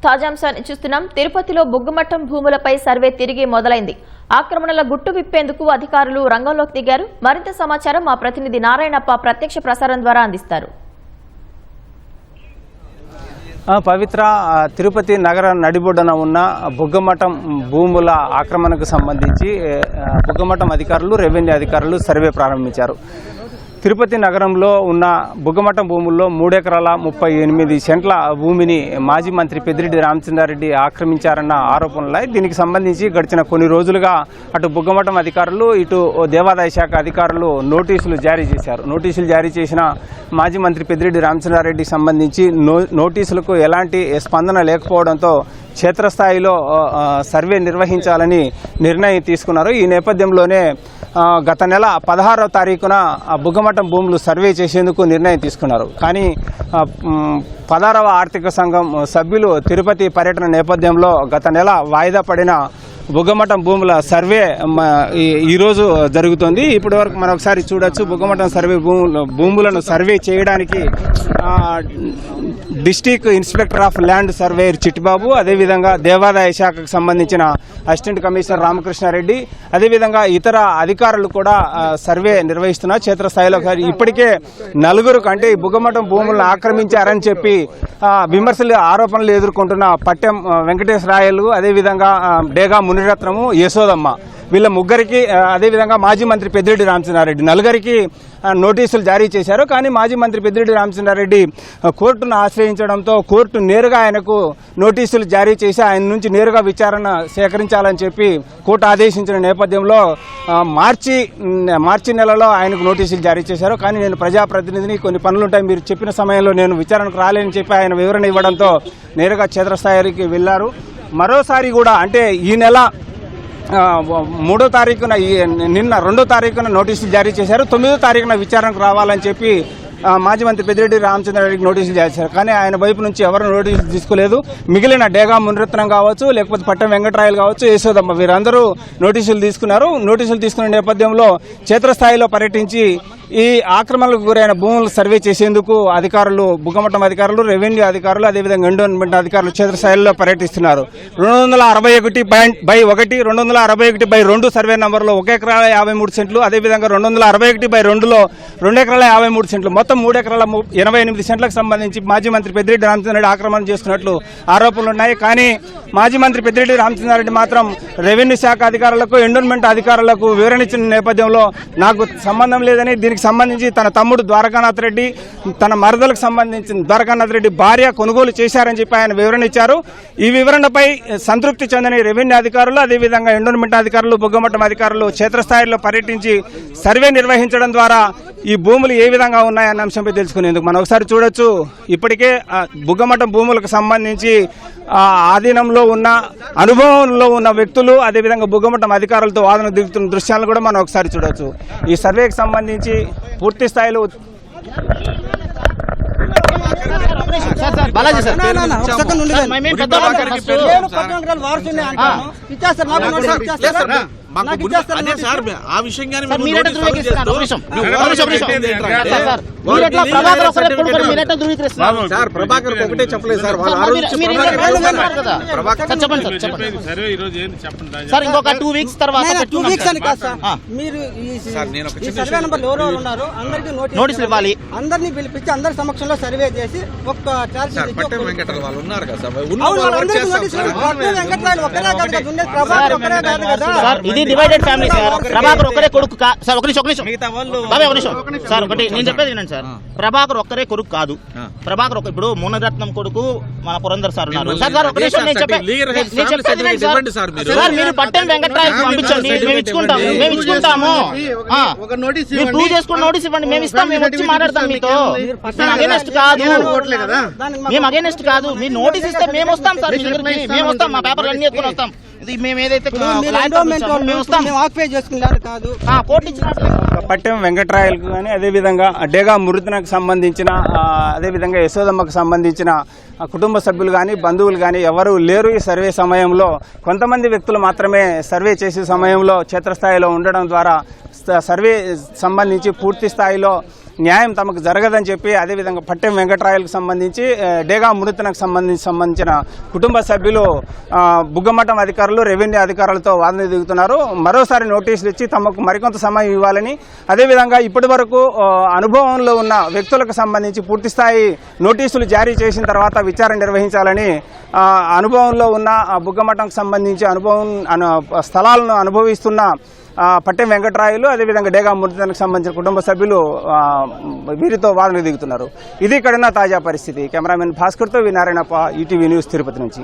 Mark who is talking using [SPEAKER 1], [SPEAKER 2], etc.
[SPEAKER 1] తాజాంశాన్ని చూస్తున్నాం. తిరుపతిలో బుగ్గమట్టం భూములపై సర్వే తిరిగి మొదలైంది. ఆక్రమణల గుట్టు విప్పేందుకు అధికారులు రంగంలోకి దిగారు. మరింత సమాచారం మా ప్రతినిధి నారాయణప్ప ప్రత్యక్ష ప్రసారం ద్వారా అందిస్తారు.
[SPEAKER 2] పవిత్ర తిరుపతి నగర నడిబొడ్డున ఉన్న బుగ్గమఠం భూముల ఆక్రమణకు సంబంధించి బుగ్గమఠం అధికారులు, రెవెన్యూ అధికారులు సర్వే ప్రారంభించారు. తిరుపతి నగరంలో ఉన్న బుగ్గమఠం భూముల్లో 3 ఎకరాల 38 సెంట్ల భూమిని మాజీ మంత్రి పెద్దిరెడ్డి రామచంద్రారెడ్డి ఆక్రమించారన్న ఆరోపణలున్నాయి. దీనికి సంబంధించి గడిచిన కొన్ని రోజులుగా అటు బుగ్గమఠం అధికారులు, ఇటు దేవాదాయ శాఖ అధికారులు నోటీసులు జారీ చేశారు. నోటీసులు జారీ చేసిన మాజీ మంత్రి పెద్దిరెడ్డి రామచంద్రారెడ్డికి సంబంధించి నోటీసులకు ఎలాంటి స్పందన లేకపోవడంతో క్షేత్రస్థాయిలో సర్వే నిర్వహించాలని నిర్ణయం తీసుకున్నారు. ఈ నేపథ్యంలోనే గత నెల 16వ తారీఖున బుగ్గమఠం భూములు సర్వే చేసేందుకు నిర్ణయం తీసుకున్నారు. కానీ 16వ ఆర్థిక సంఘం సభ్యులు తిరుపతి పర్యటన నేపథ్యంలో గత నెల వాయిదా పడిన బుగ్గమఠం భూముల సర్వే ఈరోజు జరుగుతుంది. ఇప్పటి వరకు మనం ఒకసారి చూడొచ్చు. బుగ్గమఠం సర్వే భూములను సర్వే చేయడానికి district inspector of land surveyor Chittibabu, అదేవిధంగా దేవాదాయ శాఖకు సంబంధించిన అసిస్టెంట్ కమిషనర్ రామకృష్ణారెడ్డి, అదేవిధంగా ఇతర అధికారులు కూడా సర్వే నిర్వహిస్తున్నారు క్షేత్రస్థాయిలో. ఇప్పటికే 4 కంటే ఈ బుగ్గమఠం భూములను ఆక్రమించారని చెప్పి విమర్శలు, ఆరోపణలు ఎదుర్కొంటున్న పట్టెం వెంకటేశ్వరాయలు, అదేవిధంగా డేగా మునిరత్నము, యశోదమ్మ, వీళ్ళ ముగ్గురికి, అదేవిధంగా మాజీ మంత్రి పెద్దిరెడ్డి రామచంద్రారెడ్డి నలుగురికి నోటీసులు జారీ చేశారు. కానీ మాజీ మంత్రి పెద్దిరెడ్డి రామచంద్రారెడ్డి కోర్టును ఆశ్రయించడంతో కోర్టు నేరుగా ఆయనకు నోటీసులు జారీ చేసి ఆయన నుంచి నేరుగా విచారణ సేకరించాలని చెప్పి కోర్టు ఆదేశించిన నేపథ్యంలో మార్చి నెలలో ఆయనకు నోటీసులు జారీ చేశారు. కానీ నేను ప్రజాప్రతినిధిని, కొన్ని పనులుంటాయి, మీరు చెప్పిన సమయంలో నేను విచారణకు రాలేని చెప్పి ఆయన వివరణ ఇవ్వడంతో నేరుగా క్షేత్రస్థాయికి వెళ్లారు. మరోసారి కూడా అంటే ఈ నెల 3వ తారీఖున, నిన్న 2వ తారీఖున నోటీసులు జారీ చేశారు. 9వ తారీఖున విచారణకు రావాలని చెప్పి మాజీ మంత్రి పెద్దిరెడ్డి రామచంద్రారెడ్డికి నోటీసులు జారీ చేశారు. కానీ ఆయన వైపు నుంచి ఎవరు నోటీసులు తీసుకోలేదు. మిగిలిన డేగా మునిరత్నం కావచ్చు, లేకపోతే పట్టం వెంకటరాయలు కావచ్చు, యశోదమ్మ, వీరందరూ నోటీసులు తీసుకున్నారు. నోటీసులు తీసుకునే నేపథ్యంలో క్షేత్రస్థాయిలో పర్యటించి ఈ ఆక్రమణలకు గురైన భూములు సర్వే చేసేందుకు అధికారులు, బుగ్గమఠం అధికారులు, రెవెన్యూ అధికారులు, అదేవిధంగా ఎండోన్మెంట్ అధికారులు క్షేత్రస్థాయిలో పర్యటిస్తున్నారు. 261/1, 261/2 సర్వే నంబర్లో 1 ఎకరా 53 సెంట్లు, అదేవిధంగా 261/2లో 2 ఎకరాల 53 సెంట్లు, మొత్తం 3 ఎకరాల 88 సెంట్లకు సంబంధించి మాజీ మంత్రి పెద్దిరెడ్డి రామచంద్రారెడ్డి ఆక్రమణ చేస్తున్నట్లు ఆరోపణలు ఉన్నాయి. కానీ మాజీ మంత్రి పెద్దిరెడ్డి రామచంద్రారెడ్డి మాత్రం రెవెన్యూ శాఖ అధికారులకు, ఎండోన్మెంట్ అధికారులకు వివరణ ఇచ్చిన నేపథ్యంలో నాకు సంబంధం లేదని, దీనికి సంబంధించి తన తమ్ముడు ద్వారకానాథ్ రెడ్డి, తన మరదలకు సంబంధించిన ద్వారకానాథ్ రెడ్డి భార్య కొనుగోలు చేశారని చెప్పి ఆయన వివరణ ఇచ్చారు. ఈ వివరణపై సంతృప్తి చెందని రెవెన్యూ అధికారులు, అదేవిధంగా ఎండోన్మెంట్ అధికారులు, బుగ్గమఠం అధికారులు క్షేత్రస్థాయిలో పర్యటించి సర్వే నిర్వహించడం ద్వారా ఈ భూములు ఏ విధంగా ఉన్నాయన్న అంశంపై తెలుసుకునేందుకు మనం ఒకసారి చూడొచ్చు. ఇప్పటికే బుగ్గమఠం భూములకు సంబంధించి ఆధీనంలో ఉన్న, అనుభవంలో ఉన్న వ్యక్తులు, అదేవిధంగా బుగ్గమఠం అధికారులతో వాదన దిగుతున్న దృశ్యాలను కూడా మనం ఒకసారి చూడొచ్చు. ఈ సర్వేకి సంబంధించి పూర్తి స్థాయిలో ప్రభాకర్ ఒకటే చెప్పలేదు సార్.
[SPEAKER 3] ఇంకొక 2 వీక్స్ తర్వాత నోటీసులు ఇవ్వాలి.
[SPEAKER 4] అందరినీ పిలిపించి అందరి సమక్షంలో సర్వే చేసి ఒక్క
[SPEAKER 3] ఇది డివైడెడ్ ఫ్యామిలీ సార్. ప్రభాకర్ ఒక్కరే కొడుకు సార్. ఒక నిమిషం సార్, ఒకటి నేను చెప్పేది వినండి సార్. ప్రభాకర్ ఒక్కరే కొడుకు కాదు. ప్రభాకర్ ఇప్పుడు మునరత్నం కొడుకు మన పురందర్ సార్ ఉన్నారు. సార్ ఒక నిమిషం నేను చెప్పేది సార్. మీరు పట్టం వెంకటరాయకి పంపించండి, మేము ఇచ్చుకుంటాము. మీరు ప్రూవ్ చేసుకుని నోటీస్ ఇవ్వండి, మేము ఇస్తాం. మేము వచ్చి మాట్లాడతాం మీతో. మేము అగేనెస్ట్ కాదు. మీరు నోటీస్ ఇస్తే మేము వస్తాం సార్. మేము వస్తాం, మా పేపర్లు అన్ని ఎత్తుకుని వస్తాం. మేము ఏదైతే
[SPEAKER 2] పట్టెం వెంకటరాయలకు కానీ, అదేవిధంగా డేగా మురుతనకు సంబంధించిన, అదేవిధంగా యశోదమ్మకు సంబంధించిన కుటుంబ సభ్యులు కానీ, బంధువులు కానీ ఎవరు లేరు ఈ సర్వే సమయంలో. కొంతమంది వ్యక్తులు మాత్రమే సర్వే చేసే సమయంలో క్షేత్రస్థాయిలో ఉండడం ద్వారా సర్వే సంబంధించి పూర్తి స్థాయిలో న్యాయం తమకు జరగదని చెప్పి అదేవిధంగా పట్టెం వెంకటరాయలకు సంబంధించి డేగా మృతనకు సంబంధించిన కుటుంబ సభ్యులు బుగ్గమఠం అధికారులు రెవెన్యూ అధికారులతో వాదన దిగుతున్నారు. మరోసారి నోటీసులు ఇచ్చి తమకు మరికొంత సమయం ఇవ్వాలని, అదేవిధంగా ఇప్పటి వరకు అనుభవంలో ఉన్న వ్యక్తులకు సంబంధించి పూర్తిస్థాయి నోటీసులు జారీ చేసిన తర్వాత విచారణ నిర్వహించాలని, అనుభవంలో ఉన్న బుగ్గమఠంకు సంబంధించి స్థలాలను అనుభవిస్తున్న పట్టెం వెంకటరాయలు అదేవిధంగా డేగా మృతనకు సంబంధించిన కుటుంబ సభ్యులు వీరితో వాదన దిగుతున్నారు. ఇది ఇక్కడున్న తాజా పరిస్థితి. కెమెరామెన్ భాస్కర్తో వి నారాయణప్ప, ఈటీవీ న్యూస్, తిరుపతి నుంచి.